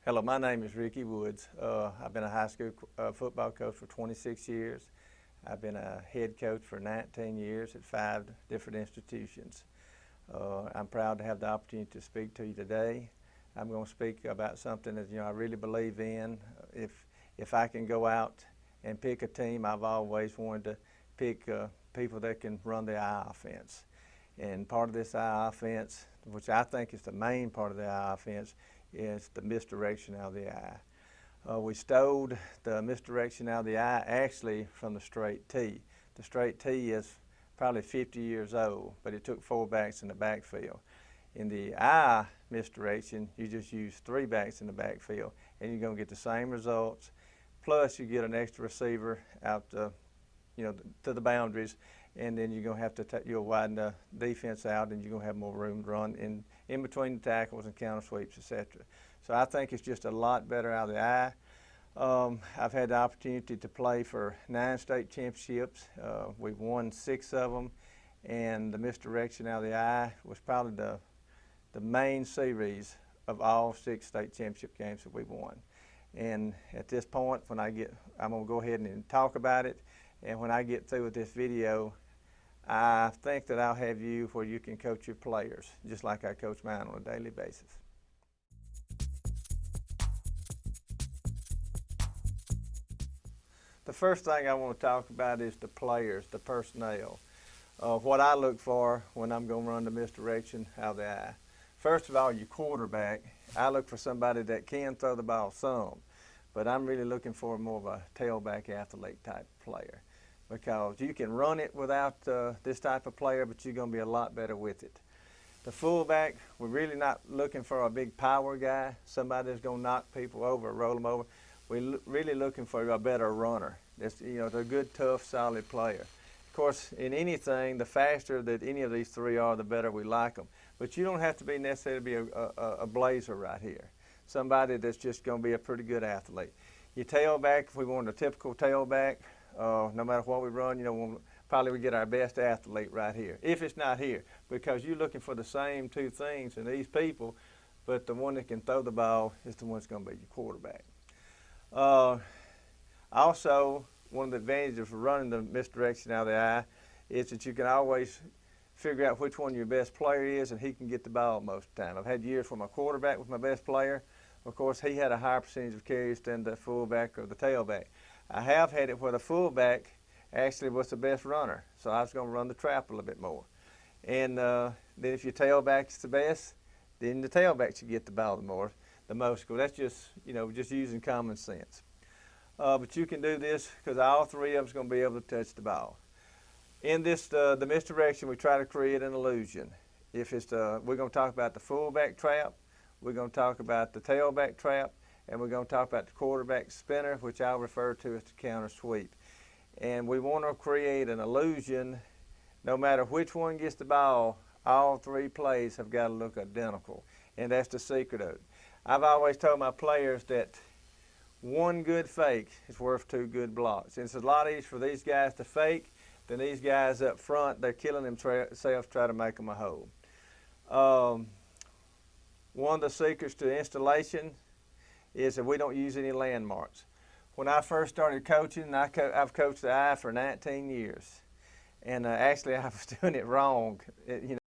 Hello, my name is Ricky Woods. I've been a high school football coach for 26 years. I've been a head coach for 19 years at 5 different institutions. I'm proud to have the opportunity to speak to you today. I'm going to speak about something that I really believe in. If I can go out and pick a team, I've always wanted to pick people that can run the eye offense. And part of this eye offense, which I think is the main part of the eye offense, is the misdirection out of the eye. We stole the misdirection out of the eye actually from the straight tee. The straight tee is probably 50 years old, but it took 4 backs in the backfield. In the eye misdirection, you just use 3 backs in the backfield, and you're going to get the same results. Plus, you get an extra receiver out to the boundaries, and then you're going to have to you'll widen the defense out, and you're going to have more room to run in between the tackles and counter sweeps, etc. So I think it's just a lot better out of the eye. I've had the opportunity to play for 9 state championships. We've won 6 of them, and the misdirection out of the eye was probably the main series of all 6 state championship games that we've won. And at this point, I'm going to go ahead and talk about it. And when I get through with this video, I think that I'll have you where you can coach your players, just like I coach mine on a daily basis. The first thing I want to talk about is the players, the personnel. What I look for when I'm going to run the misdirection out of the eye. First of all, your quarterback, I look for somebody that can throw the ball some, but I'm really looking for more of a tailback athlete type player, because you can run it without this type of player, but you're going to be a lot better with it. The fullback, we're really not looking for a big power guy, somebody that's going to knock people over, roll them over. We're really looking for a better runner. They're a good, tough, solid player. Of course, in anything, the faster that any of these 3 are, the better we like them. But you don't have to be necessarily be a blazer right here. Somebody that's just going to be a pretty good athlete. Your tailback, if we want a typical tailback, no matter what we run, probably we get our best athlete right here, if it's not here, because you're looking for the same 2 things in these people, but the one that can throw the ball is the one that's going to be your quarterback. Also, one of the advantages of running the misdirection out of the eye is that you can always figure out which one your best player is, and he can get the ball most of the time. I've had years where my quarterback was my best player. Of course, he had a higher percentage of carries than the fullback or the tailback. I have had it where the fullback actually was the best runner, so I was going to run the trap a little bit more. And then if your tailback's the best, then the tailback should get the ball the most. That's just just using common sense. But you can do this because all 3 of them's going to be able to touch the ball. In this the misdirection, we try to create an illusion. If it's we're going to talk about the fullback trap, we're going to talk about the tailback trap, and we're going to talk about the quarterback spinner, which I'll refer to as the counter sweep. And we want to create an illusion. No matter which one gets the ball, all 3 plays have got to look identical, and that's the secret of it. I've always told my players that 1 good fake is worth 2 good blocks. And it's a lot easier for these guys to fake than these guys up front. They're killing themselves trying to make them a hole. One of the secrets to installation is that we don't use any landmarks. When I first started coaching, I've coached the eye for 19 years. And actually I was doing it wrong.